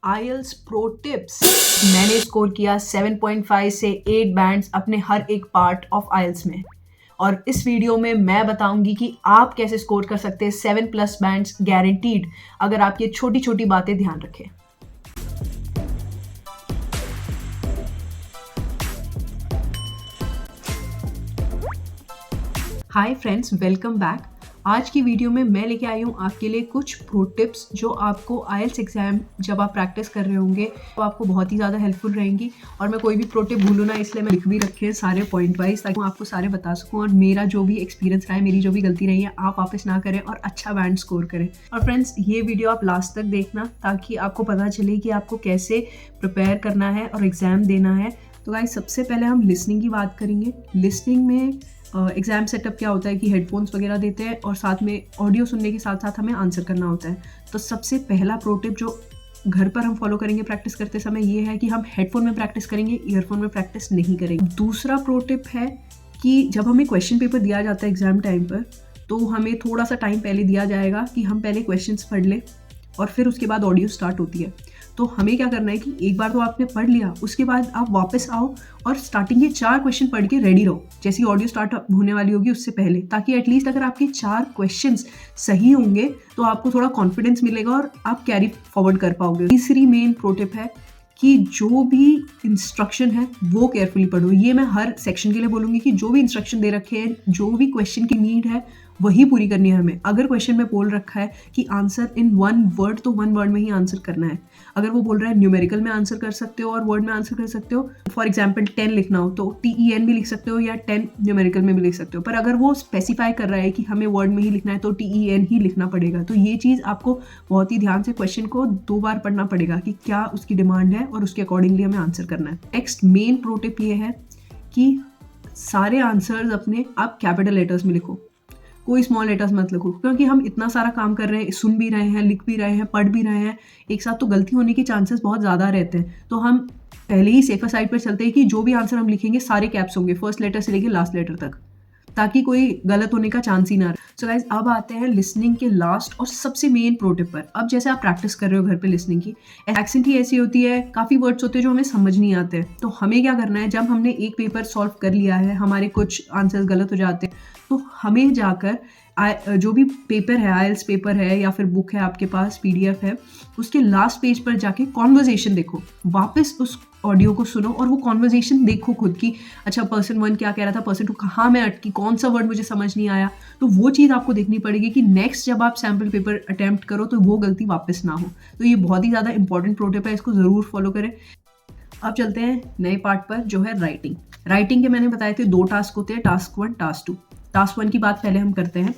IELTS pro tips. मैंने score किया 7.5 से 8 बैंड्स अपने हर एक पार्ट ऑफ आईएल्स में, और इस वीडियो में मैं बताऊंगी कि आप कैसे स्कोर कर सकते हैं 7+ बैंड्स गारंटीड, अगर आप ये छोटी छोटी बातें ध्यान रखें। Hi friends, welcome back. आज की वीडियो में मैं लेके आई हूँ आपके लिए कुछ प्रो टिप्स जो आपको आईएल्स एग्जाम जब आप प्रैक्टिस कर रहे होंगे तो आपको बहुत ही ज़्यादा हेल्पफुल रहेंगी। और मैं कोई भी प्रो टिप भूलूँ ना, इसलिए मैं लिख भी रखे हैं सारे पॉइंट वाइज, ताकि मैं आपको सारे बता सकूँ और मेरा जो भी एक्सपीरियंस रहा है, मेरी जो भी गलती रही है, आप वापस ना करें और अच्छा बैंड स्कोर करें। और फ्रेंड्स, ये वीडियो आप लास्ट तक देखना ताकि आपको पता चले कि आपको कैसे प्रिपेयर करना है और एग्ज़ाम देना है। तो गाइस, सबसे पहले हम लिसनिंग की बात करेंगे। लिसनिंग में एग्ज़ाम सेटअप क्या होता है कि हेडफोन्स वगैरह देते हैं और साथ में ऑडियो सुनने के साथ साथ हमें आंसर करना होता है। तो सबसे पहला प्रो टिप जो घर पर हम फॉलो करेंगे प्रैक्टिस करते समय ये है कि हम हेडफोन में प्रैक्टिस करेंगे, ईयरफोन में प्रैक्टिस नहीं करेंगे। दूसरा प्रो टिप है कि जब हमें क्वेश्चन पेपर दिया जाता है एग्ज़ाम टाइम पर, तो हमें थोड़ा सा टाइम पहले दिया जाएगा कि हम पहले क्वेश्चंस पढ़ लें और फिर उसके बाद ऑडियो स्टार्ट होती है। तो हमें क्या करना है कि एक बार तो आपने पढ़ लिया, उसके बाद आप वापस आओ और स्टार्टिंग के 4 क्वेश्चन पढ़ के रेडी रहो जैसी ऑडियो स्टार्ट होने वाली होगी उससे पहले, ताकि एटलीस्ट अगर आपके 4 क्वेश्चंस सही होंगे तो आपको थोड़ा कॉन्फिडेंस मिलेगा और आप कैरी फॉरवर्ड कर पाओगे। तीसरी मेन प्रो टिप है कि जो भी इंस्ट्रक्शन है वो केयरफुली पढ़ो। ये मैं हर सेक्शन के लिए बोलूँगी कि जो भी इंस्ट्रक्शन दे रखे हैं, जो भी क्वेश्चन की नीड है वही पूरी करनी है हमें। अगर क्वेश्चन में बोल रखा है कि आंसर इन 1 वर्ड, तो 1 वर्ड में ही आंसर करना है। अगर वो बोल रहा है न्यूमेरिकल में आंसर कर सकते हो और वर्ड में आंसर कर सकते हो, फॉर एग्जाम्पल 10 लिखना हो तो TEN भी लिख सकते हो या 10 न्यूमेरिकल में भी लिख सकते हो। पर अगर वो स्पेसिफाई कर रहा है कि हमें वर्ड में ही लिखना है तो TEN ही लिखना पड़ेगा। तो ये चीज़ आपको बहुत ही ध्यान से क्वेश्चन को 2 बार पढ़ना पड़ेगा कि क्या उसकी डिमांड है और उसके अकॉर्डिंगली हमें आंसर करना है। नेक्स्ट मेन प्रो टिप ये है कि सारे आंसर्स अपने आप कैपिटल लेटर्स में लिखो, कोई स्मॉल लेटर्स मत लिखो, क्योंकि हम इतना सारा काम कर रहे हैं, सुन भी रहे हैं, लिख भी रहे हैं, पढ़ भी रहे हैं एक साथ, तो गलती होने के चांसेस बहुत ज़्यादा रहते हैं। तो हम पहले ही सेफर साइड पर चलते हैं कि जो भी आंसर हम लिखेंगे सारे कैप्स होंगे, फर्स्ट लेटर से लेके लास्ट लेटर तक, ताकि कोई गलत होने का चांस ही ना रहे। सो गाइज, अब आते हैं लिसनिंग के लास्ट और सबसे मेन प्रो टिप पर। अब जैसे आप प्रैक्टिस कर रहे हो घर पे लिसनिंग की, एक्सेंट ही ऐसी होती है, काफ़ी वर्ड्स होते हैं जो हमें समझ नहीं आते हैं। तो हमें क्या करना है, जब हमने एक पेपर सॉल्व कर लिया है, हमारे कुछ आंसर्स गलत हो जाते हैं, तो हमें जाकर जो भी पेपर है, आईएल्स पेपर है या फिर बुक है आपके पास, PDF है, उसके लास्ट पेज पर जाके कॉन्वर्जेशन देखो, वापस उस ऑडियो को सुनो और वो कॉन्वर्जेशन देखो खुद की। अच्छा, पर्सन 1 क्या कह रहा था, पर्सन 2 कहाँ मैं अटकी, कौन सा वर्ड मुझे समझ नहीं आया। तो वो चीज़ आपको देखनी पड़ेगी कि नेक्स्ट जब आप सैम्पल पेपर अटैम्प्ट करो तो वो गलती वापस ना हो। तो ये बहुत ही ज़्यादा इंपॉर्टेंट प्रो टिप है, इसको ज़रूर फॉलो करें। अब चलते हैं नए पार्ट पर जो है राइटिंग। राइटिंग के मैंने बताए थे 2 टास्क होते हैं, टास्क 1, टास्क 2। टास्क 1 की बात पहले हम करते हैं।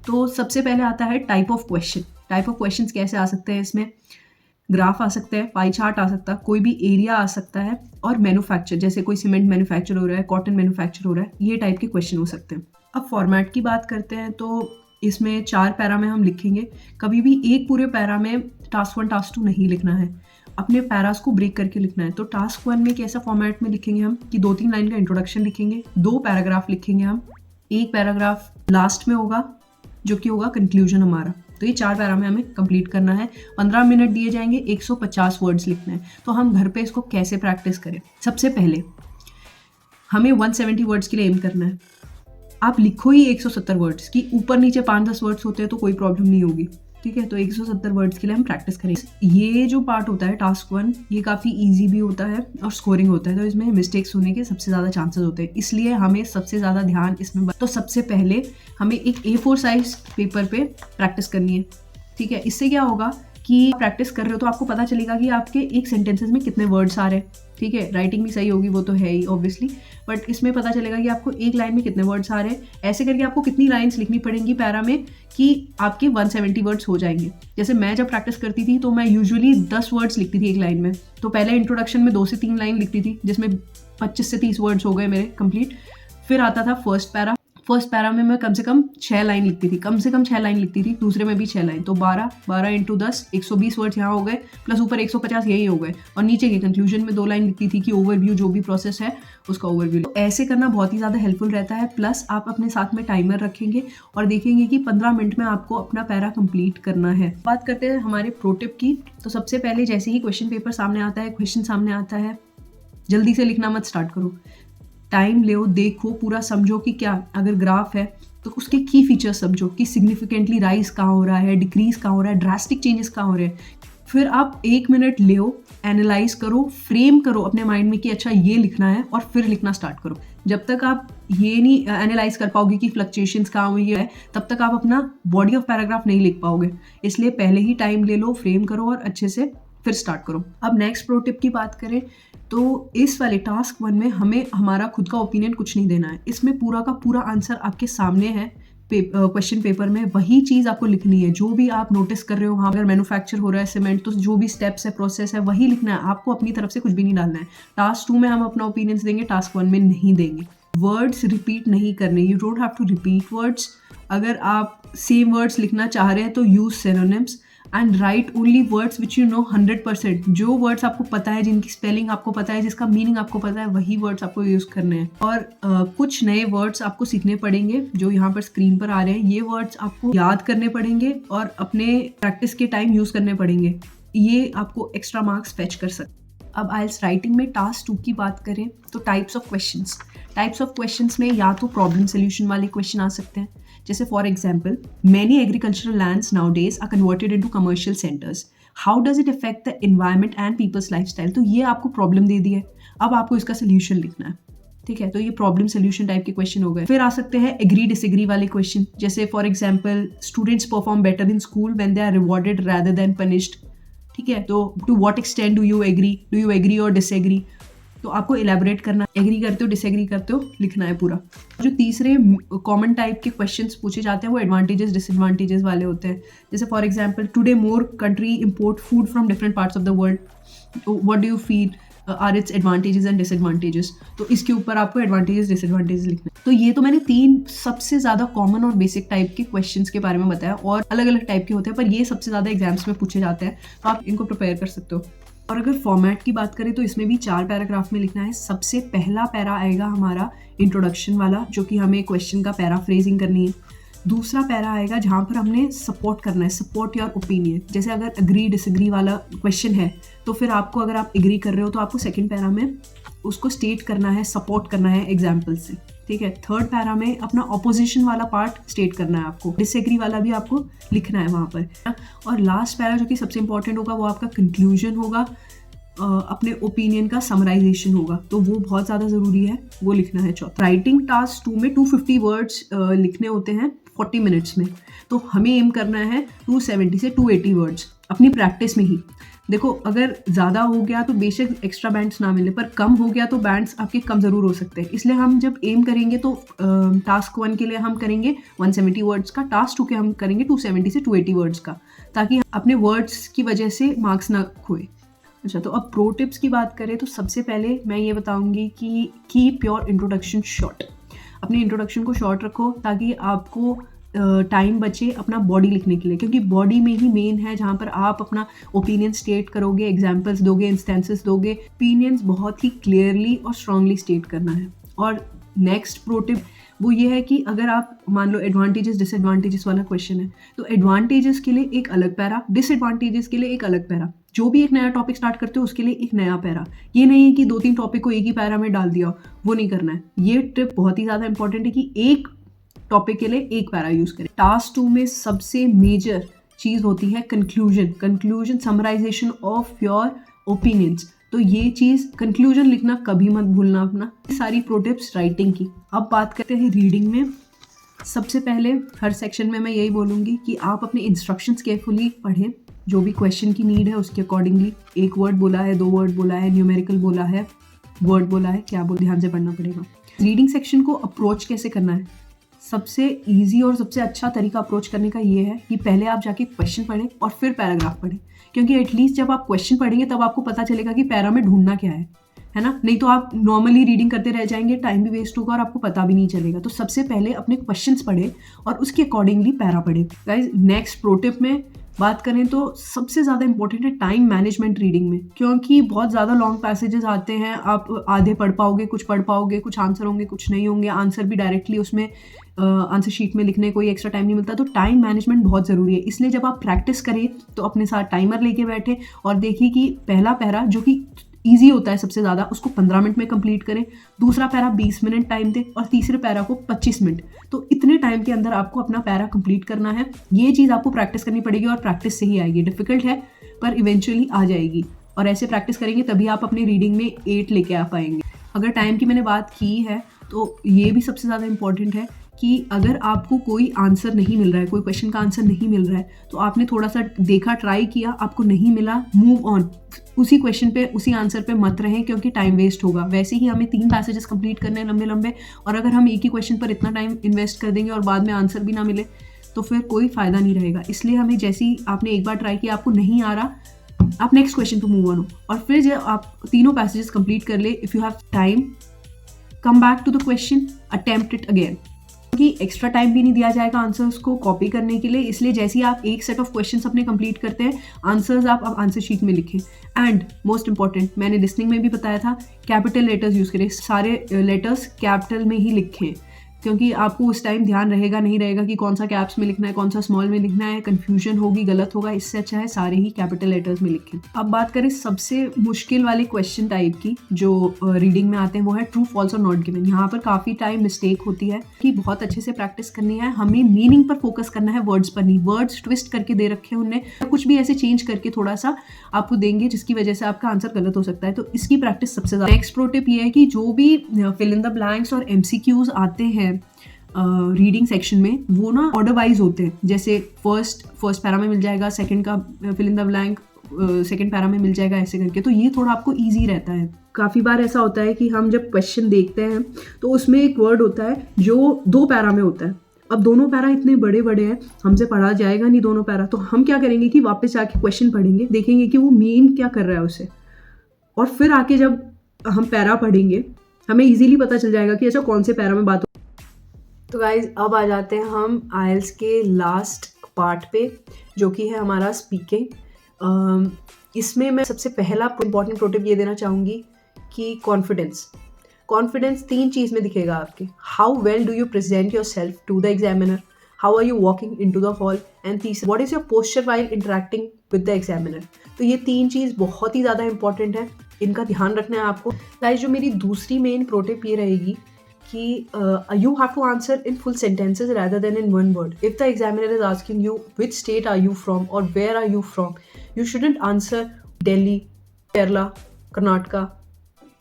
तो सबसे पहले आता है type of question. Type of question कैसे आ सकते हैं, इसमें ग्राफ आ सकते हैं, पाई चार्ट आ सकता है, कोई भी एरिया आ सकता है, और मैन्युफैक्चर, जैसे कोई सीमेंट मैन्युफैक्चर हो रहा है, कॉटन मैन्युफैक्चर हो रहा है, ये टाइप के क्वेश्चन हो सकते हैं। अब फॉर्मेट की बात करते हैं तो इसमें 4 पैरा में हम लिखेंगे। कभी भी एक पूरे पैरा में टास्क 1 टास्क 2 नहीं लिखना है, अपने पैरास को ब्रेक करके लिखना है। तो टास्क 1 में कैसा फॉर्मेट में लिखेंगे हम कि 2-3 लाइन का इंट्रोडक्शन लिखेंगे, 2 पैराग्राफ लिखेंगे हम, एक पैराग्राफ लास्ट में होगा जो कि होगा कंक्लूजन हमारा। तो ये 4 पैरा में हमें कंप्लीट करना है। 15 मिनट दिए जाएंगे, 150 वर्ड्स लिखना है। तो हम घर पे इसको कैसे प्रैक्टिस करें? सबसे पहले हमें 170 वर्ड्स के लिए एम करना है। आप लिखो ही 170 वर्ड्स की, ऊपर नीचे 5-10 वर्ड्स होते हैं तो कोई प्रॉब्लम नहीं होगी, ठीक है। तो 170 वर्ड्स के लिए हम प्रैक्टिस करेंगे। ये जो पार्ट होता है टास्क 1, ये काफ़ी इजी भी होता है और स्कोरिंग होता है, तो इसमें मिस्टेक्स होने के सबसे ज़्यादा चांसेस होते हैं, इसलिए हमें सबसे ज़्यादा ध्यान इसमें। तो सबसे पहले हमें एक A4 साइज पेपर पे प्रैक्टिस करनी है, ठीक है। इससे क्या होगा कि प्रैक्टिस कर रहे हो तो आपको पता चलेगा कि आपके एक सेंटेंसेस में कितने वर्ड्स आ रहे हैं, ठीक है। राइटिंग भी सही होगी, वो तो है ही ऑब्वियसली, बट इसमें पता चलेगा कि आपको एक लाइन में कितने वर्ड्स आ रहे हैं। ऐसे करके आपको कितनी लाइन्स लिखनी पड़ेंगी पैरा में कि आपके 170 वर्ड्स हो जाएंगे। जैसे मैं जब प्रैक्टिस करती थी तो मैं यूजुअली 10 वर्ड्स लिखती थी एक लाइन में। तो पहले इंट्रोडक्शन में 2 से 3 लाइन लिखती थी, जिसमें 25 से 30 वर्ड्स हो गए मेरे कंप्लीट। फिर आता था फर्स्ट पैरा, फर्स्ट पैरा में मैं कम से कम 6 लाइन लिखती थी, दूसरे में भी 6 लाइन, तो 12 इंटू 10 120 वर्ड्स यहाँ हो गए, प्लस ऊपर 150 यही हो गए, और नीचे के कंक्लूजन में 2 लाइन लिखती थी कि ओवरव्यू, जो भी प्रोसेस है उसका ओवरव्यू। तो ऐसे करना बहुत ही ज़्यादा हेल्पफुल रहता है। प्लस आप अपने साथ में टाइमर रखेंगे और देखेंगे कि 15 मिनट में आपको अपना पैरा कंप्लीट करना है। बात करते हैं हमारे प्रो टिप की। तो सबसे पहले जैसे ही क्वेश्चन पेपर सामने आता है, क्वेश्चन सामने आता है, जल्दी से लिखना मत स्टार्ट करो, टाइम लो, देखो, पूरा समझो कि क्या, अगर ग्राफ है तो उसके की फीचर्स समझो कि सिग्निफिकेंटली राइज कहाँ हो रहा है, डिक्रीज कहाँ हो रहा है, ड्रास्टिक चेंजेस कहाँ हो रहे हैं। फिर आप 1 मिनट लो, एनालाइज करो, फ्रेम करो अपने माइंड में कि अच्छा ये लिखना है, और फिर लिखना स्टार्ट करो। जब तक आप ये नहीं एनालाइज कर पाओगे कि फ्लक्चुएशंस कहाँ हुई है, तब तक आप अपना बॉडी ऑफ पैराग्राफ नहीं लिख पाओगे। इसलिए पहले ही टाइम ले लो, फ्रेम करो और अच्छे से फिर स्टार्ट करो। अब नेक्स्ट प्रो टिप की बात करें तो इस वाले टास्क 1 में हमें हमारा खुद का ओपिनियन कुछ नहीं देना है। इसमें पूरा का पूरा आंसर आपके सामने है क्वेश्चन पेपर में, वही चीज़ आपको लिखनी है। जो भी आप नोटिस कर रहे हो, वहाँ अगर मैन्युफैक्चर हो रहा है सीमेंट, तो जो भी स्टेप्स है, प्रोसेस है, वही लिखना है। आपको अपनी तरफ से कुछ भी नहीं डालना है। टास्क 2 में हम अपना ओपिनियंस देंगे, टास्क 1 में नहीं देंगे। वर्ड्स रिपीट नहीं करने, you don't have to repeat words. अगर आप सेम वर्ड्स लिखना चाह रहे हैं तो use synonyms and write only words which you know 100%। जो वर्ड्स आपको पता है, जिनकी स्पेलिंग आपको पता है, जिसका मीनिंग आपको पता है, वही वर्ड्स आपको यूज़ करने हैं। और कुछ नए वर्ड्स आपको सीखने पड़ेंगे जो यहाँ पर स्क्रीन पर आ रहे हैं। ये वर्ड्स आपको याद करने पड़ेंगे और अपने प्रैक्टिस के टाइम यूज़ करने पड़ेंगे। ये आपको एक्स्ट्रा मार्क्स फेच कर सकते। अब आइल्स राइटिंग में टास्क 2 की बात करें तो टाइप्स ऑफ क्वेश्चंस में या तो प्रॉब्लम सोल्यूशन वाले क्वेश्चन आ सकते हैं, जैसे for example, many agricultural lands nowadays are converted into commercial centres, how does it affect the environment and people's lifestyle. तो ये आपको प्रॉब्लम दे दी है, अब आपको इसका सोल्यूशन लिखना है। ठीक है, तो ये प्रॉब्लम सोल्यूशन टाइप के क्वेश्चन हो गए। फिर आ सकते हैं एग्री डिसएग्री वाले क्वेश्चन, जैसे for example, students perform better in school when they are rewarded rather than punished. ठीक है, तो to what extent do you agree और डिसएग्री। तो आपको इलेबोरेट करना, एग्री करते हो, डिसएग्री करते हो, लिखना है पूरा। जो तीसरे कॉमन टाइप के क्वेश्चंस पूछे जाते हैं वो एडवांटेजेस डिसएडवांटेजेस वाले होते हैं, जैसे for example, today more country import food from different parts of the world, what do you feel are its advantages and disadvantages. तो इसके ऊपर आपको एडवांटेजेस डिसएडवांटेजेस लिखना है। तो ये तो मैंने 3 सबसे ज़्यादा कॉमन और बेसिक टाइप के क्वेश्चंस के बारे में बताया, और अलग अलग टाइप के होते हैं, पर ये सबसे ज़्यादा एग्जाम्स में पूछे जाते हैं, तो आप इनको प्रिपेयर कर सकते हो। और अगर फॉर्मेट की बात करें तो इसमें भी 4 पैराग्राफ में लिखना है। सबसे पहला पैरा आएगा हमारा इंट्रोडक्शन वाला, जो कि हमें क्वेश्चन का पैराफ्रेजिंग करनी है। दूसरा पैरा आएगा जहाँ पर हमने सपोर्ट करना है, सपोर्ट योर ओपिनियन। जैसे अगर अग्री डिसएग्री वाला क्वेश्चन है तो फिर आपको, अगर आप एग्री कर रहे हो तो आपको सेकंड पैरा में उसको स्टेट करना है, सपोर्ट करना है एग्जाम्पल से। ठीक है, थर्ड पैरा में अपना ऑपोजिशन वाला पार्ट स्टेट करना है आपको, डिसएग्री वाला भी आपको लिखना है वहाँ पर। और लास्ट पैरा जो कि सबसे इंपॉर्टेंट होगा वो आपका कंक्लूजन होगा, अपने ओपिनियन का समराइजेशन होगा, तो वो बहुत ज़्यादा ज़रूरी है, वो लिखना है। चौथा, राइटिंग टास्क 2 में 250 वर्ड्स लिखने होते हैं 40 मिनट्स में, तो हमें एम करना है 270 से 280 वर्ड्स अपनी प्रैक्टिस में ही। देखो, अगर ज़्यादा हो गया तो बेशक एक्स्ट्रा बैंड्स ना मिले, पर कम हो गया तो बैंड्स आपके कम ज़रूर हो सकते हैं। इसलिए हम जब एम करेंगे तो टास्क 1 के लिए हम करेंगे 170 वर्ड्स का, टास्क 2 के हम करेंगे 270 से 280 वर्ड्स का, ताकि अपने वर्ड्स की वजह से मार्क्स ना खोए। अच्छा, तो अब प्रो टिप्स की बात करें तो सबसे पहले मैं ये बताऊंगी कि कीप योर इंट्रोडक्शन शॉर्ट। अपने इंट्रोडक्शन को शॉर्ट रखो ताकि आपको टाइम बचे अपना बॉडी लिखने के लिए, क्योंकि बॉडी में ही मेन है जहाँ पर आप अपना ओपिनियन स्टेट करोगे, एग्जाम्पल्स दोगे, इंस्टेंसेस दोगे। ओपिनियंस बहुत ही क्लियरली और स्ट्रांगली स्टेट करना है। और नेक्स्ट प्रो टिप वो ये है कि अगर आप मान लो एडवांटेजेस डिसएडवांटेजेस वाला क्वेश्चन है, तो एडवांटेजेस के लिए एक अलग पैरा, डिसएडवांटेजेस के लिए एक अलग पैरा। जो भी एक नया टॉपिक स्टार्ट करते हो उसके लिए एक नया पैरा। ये नहीं है कि 2-3 टॉपिक को एक ही पैरा में डाल दिया, वो नहीं करना है। ये टिप बहुत ही ज़्यादा इंपॉर्टेंट है कि एक टॉपिक के लिए एक पैरा यूज़ करें। टास्क 2 में सबसे मेजर चीज़ होती है conclusion, summarisation of your opinions. तो ये चीज़ कंक्लूजन लिखना कभी मत भूलना अपना। सारी प्रो टिप्स राइटिंग की। अब बात करते हैं रीडिंग में। सबसे पहले हर सेक्शन में मैं यही बोलूँगी कि आप अपने इंस्ट्रक्शंस केयरफुली पढ़ें, जो भी क्वेश्चन की नीड है उसके अकॉर्डिंगली। 1 वर्ड बोला है, 2 वर्ड बोला है, न्यूमेरिकल बोला है, वर्ड बोला है, क्या बोल, ध्यान से पढ़ना पड़ेगा। रीडिंग सेक्शन को अप्रोच कैसे करना है? सबसे इजी और सबसे अच्छा तरीका अप्रोच करने का ये है कि पहले आप जाके क्वेश्चन पढ़ें और फिर पैराग्राफ पढ़ें, क्योंकि एटलीस्ट जब आप क्वेश्चन पढ़ेंगे तब आपको पता चलेगा कि पैरा में ढूंढना क्या है। है ना, नहीं तो आप नॉर्मली रीडिंग करते रह जाएंगे, टाइम भी वेस्ट होगा और आपको पता भी नहीं चलेगा। तो सबसे पहले अपने क्वेश्चंस पढ़े और उसके अकॉर्डिंगली पैरा पढ़े। गाइस, नेक्स्ट प्रो टिप में बात करें तो सबसे ज़्यादा इंपॉर्टेंट है टाइम मैनेजमेंट रीडिंग में, क्योंकि बहुत ज़्यादा लॉन्ग पैसेजेस आते हैं, आप आधे पढ़ पाओगे, कुछ आंसर होंगे, कुछ नहीं होंगे, आंसर भी डायरेक्टली उसमें आंसर शीट में लिखने कोई एक्स्ट्रा टाइम नहीं मिलता। तो टाइम मैनेजमेंट बहुत ज़रूरी है, इसलिए जब आप प्रैक्टिस करें तो अपने साथ टाइमर लेके बैठे और देखिए कि पहला पैरा जो कि ईजी होता है सबसे ज़्यादा, उसको 15 मिनट में कंप्लीट करें, दूसरा पैरा 20 मिनट टाइम दे और तीसरे पैरा को 25 मिनट। तो इतने टाइम के अंदर आपको अपना पैरा कंप्लीट करना है। ये चीज़ आपको प्रैक्टिस करनी पड़ेगी और प्रैक्टिस से ही आएगी। डिफिकल्ट है पर इवेंचुअली आ जाएगी, और ऐसे प्रैक्टिस करेंगे तभी आप अपनी रीडिंग में 8 लेके आ पाएंगे। अगर टाइम की मैंने बात की है तो ये भी सबसे ज़्यादा इंपॉर्टेंट है कि अगर आपको कोई आंसर नहीं मिल रहा है, कोई क्वेश्चन का आंसर नहीं मिल रहा है, तो आपने थोड़ा सा देखा, ट्राई किया, आपको नहीं मिला, मूव ऑन। उसी क्वेश्चन पे, उसी आंसर पे मत रहें, क्योंकि टाइम वेस्ट होगा। वैसे ही हमें 3 पैसेजेस कंप्लीट करने हैं लंबे लंबे, और अगर हम एक ही क्वेश्चन पर इतना टाइम इन्वेस्ट कर देंगे और बाद में आंसर भी ना मिले तो फिर कोई फ़ायदा नहीं रहेगा। इसलिए हमें, जैसे ही आपने एक बार ट्राई किया, आपको नहीं आ रहा, आप नेक्स्ट क्वेश्चन पर मूव ऑन हो, और फिर जब आप तीनों पैसेजेस कंप्लीट कर ले, if you have time, come back to the question, attempt it again. क्योंकि एक्स्ट्रा टाइम भी नहीं दिया जाएगा आंसर्स को कॉपी करने के लिए, इसलिए जैसे ही आप एक सेट ऑफ क्वेश्चंस अपने कंप्लीट करते हैं, आंसर्स आप आंसर शीट में लिखें। एंड मोस्ट इंपॉर्टेंट, मैंने लिसनिंग में भी बताया था, कैपिटल लेटर्स यूज़ करें, सारे लेटर्स कैपिटल में ही लिखें, क्योंकि आपको उस टाइम ध्यान रहेगा नहीं रहेगा कि कौन सा कैप्स में लिखना है, कौन सा स्मॉल में लिखना है, कंफ्यूजन होगी, गलत होगा। इससे अच्छा है सारे ही कैपिटल लेटर्स में लिखें। अब बात करें सबसे मुश्किल वाले क्वेश्चन टाइप की जो रीडिंग में आते हैं, वो है ट्रू, फॉल्स और नॉट गिवन। यहाँ पर काफ़ी टाइम मिस्टेक होती है कि बहुत अच्छे से प्रैक्टिस करनी है, हमें मीनिंग पर फोकस करना है, वर्ड्स पर नहीं। वर्ड्स ट्विस्ट करके दे रखे हैं उनने, कुछ भी ऐसे चेंज करके थोड़ा सा आपको देंगे जिसकी वजह से आपका आंसर गलत हो सकता है। तो इसकी प्रैक्टिस सबसे ज़्यादा। नेक्स्ट प्रो टिप ये है कि जो भी फिल इन द ब्लैंक्स और MCQs आते हैं रीडिंग सेक्शन में, वो ना ऑर्डर वाइज होते हैं। जैसे फर्स्ट पैरा में मिल जाएगा, सेकंड का fill in the blank second para में मिल जाएगा, ऐसे करके। तो ये थोड़ा आपको इजी रहता है। काफ़ी बार ऐसा होता है कि हम जब क्वेश्चन देखते हैं तो उसमें एक वर्ड होता है जो 2 पैरा में होता है। अब दोनों पैरा इतने बड़े बड़े हैं, हमसे पढ़ा जाएगा नहीं दोनों पैरा, तो हम क्या करेंगे कि वापस जाके क्वेश्चन पढ़ेंगे, देखेंगे कि वो मीन क्या कर रहा है उसे, और फिर आके जब हम पैरा पढ़ेंगे हमें इजीली पता चल जाएगा कि अच्छा कौन से पैरा में बात। तो गाइज, अब आ जाते हैं हम IELTS के लास्ट पार्ट पे, जो कि है हमारा स्पीकिंग। इसमें मैं सबसे पहला इंपॉर्टेंट प्रो टिप ये देना चाहूँगी कि कॉन्फिडेंस 3 चीज़ में दिखेगा आपके। How well do you present yourself to the examiner, how are you walking into the hall, and तीसरा, what is your posture while interacting with the examiner. तो ये 3 चीज़ बहुत ही ज़्यादा इंपॉर्टेंट है, इनका ध्यान रखना है आपको। गाइज, जो मेरी दूसरी मेन प्रो टिप ये रहेगी कि you have to answer in full sentences rather than in one word. If the examiner is asking you which state are you from or where are you from, you shouldn't answer Delhi, Kerala, Karnataka,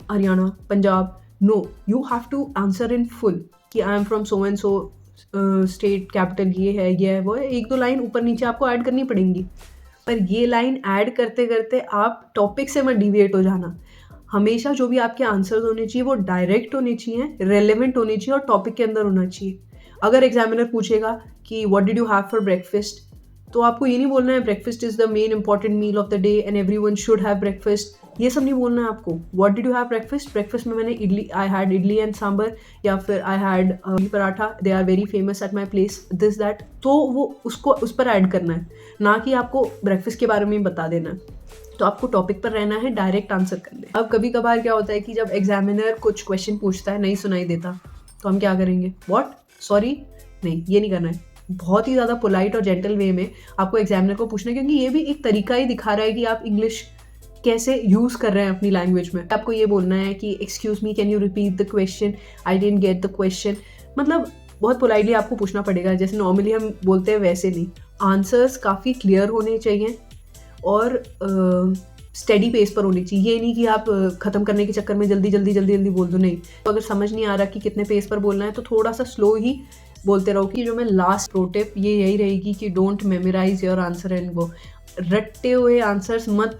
Haryana, Punjab. No, you have to answer in full कि I am from so and so state, capital ये है वो है। 1-2 line ऊपर नीचे आपको add करनी पड़ेंगी, पर ये लाइन ऐड करते करते आप टॉपिक से मत डिविएट हो जाना। हमेशा जो भी आपके आंसर्स होने चाहिए वो डायरेक्ट होने चाहिए, रेलेवेंट होने चाहिए और टॉपिक के अंदर होना चाहिए। अगर एग्जामिनर पूछेगा कि what did you have for breakfast, तो आपको ये नहीं बोलना है breakfast is the main important meal of the day and everyone should have breakfast. ये सब नहीं बोलना है आपको। What did you have breakfast में मैंने I had idli and sambar, या फिर I had paratha, they are very famous at my place, this that. तो वो उसको उस पर ऐड करना है, ना कि आपको ब्रेकफास्ट के बारे में बता देना है। तो आपको टॉपिक पर रहना है, डायरेक्ट आंसर करने। अब कभी कभार क्या होता है कि जब एग्जामिनर कुछ क्वेश्चन पूछता है, नहीं सुनाई देता, तो हम क्या करेंगे, व्हाट, सॉरी, नहीं, ये नहीं करना है। बहुत ही ज़्यादा पोलाइट और जेंटल वे में आपको एग्जामिनर को पूछना है, क्योंकि ये भी एक तरीका ही दिखा रहा है कि आप इंग्लिश कैसे यूज़ कर रहे हैं अपनी लैंग्वेज में। आपको ये बोलना है कि excuse me, can you repeat the question, I didn't get the question. मतलब बहुत पोलाइटली आपको पूछना पड़ेगा, जैसे नॉर्मली हम बोलते हैं वैसे नहीं। आंसर्स काफ़ी क्लियर होने चाहिए और स्टेडी पेस पर होनी चाहिए। ये नहीं कि आप ख़त्म करने के चक्कर में जल्दी बोल दो, नहीं। तो अगर समझ नहीं आ रहा कि कितने पेस पर बोलना है तो थोड़ा सा स्लो ही बोलते रहो। कि जो मैं लास्ट प्रो टिप ये यही रहेगी कि don't memorise your answer and go. रटते हुए आंसर्स मत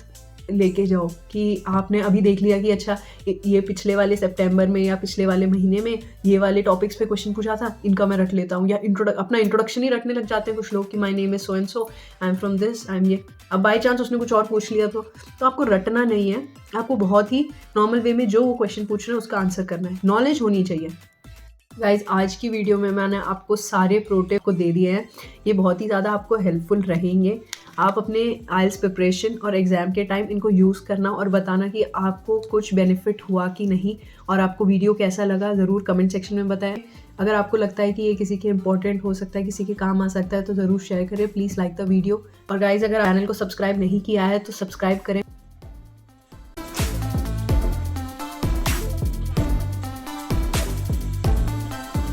लेके जाओ कि आपने अभी देख लिया कि अच्छा ये पिछले वाले सितंबर में या पिछले वाले महीने में ये वाले टॉपिक्स पे क्वेश्चन पूछा था, इनका मैं रट लेता हूँ। या अपना इंट्रोडक्शन ही रटने लग जाते हैं कुछ लोग कि my name is so and so, I am from this, I am ये। अब बाई चांस उसने कुछ और पूछ लिया तो आपको रटना नहीं है, आपको बहुत ही नॉर्मल वे में जो वो क्वेश्चन पूछ रहे हैं उसका आंसर करना है। नॉलेज होनी चाहिए। गाइज, आज की वीडियो में मैंने आपको सारे प्रो टिप को दे दिए हैं। ये बहुत ही ज़्यादा आपको हेल्पफुल रहेंगे। आप अपने आइल्स प्रिपरेशन और एग्ज़ाम के टाइम इनको यूज़ करना और बताना कि आपको कुछ बेनिफिट हुआ कि नहीं, और आपको वीडियो कैसा लगा ज़रूर कमेंट सेक्शन में बताएं। अगर आपको लगता है कि ये किसी के इंपॉर्टेंट हो सकता है, किसी के काम आ सकता है, तो ज़रूर शेयर करें। Please like the video. और गाइज, अगर चैनल को सब्सक्राइब नहीं किया है तो सब्सक्राइब करें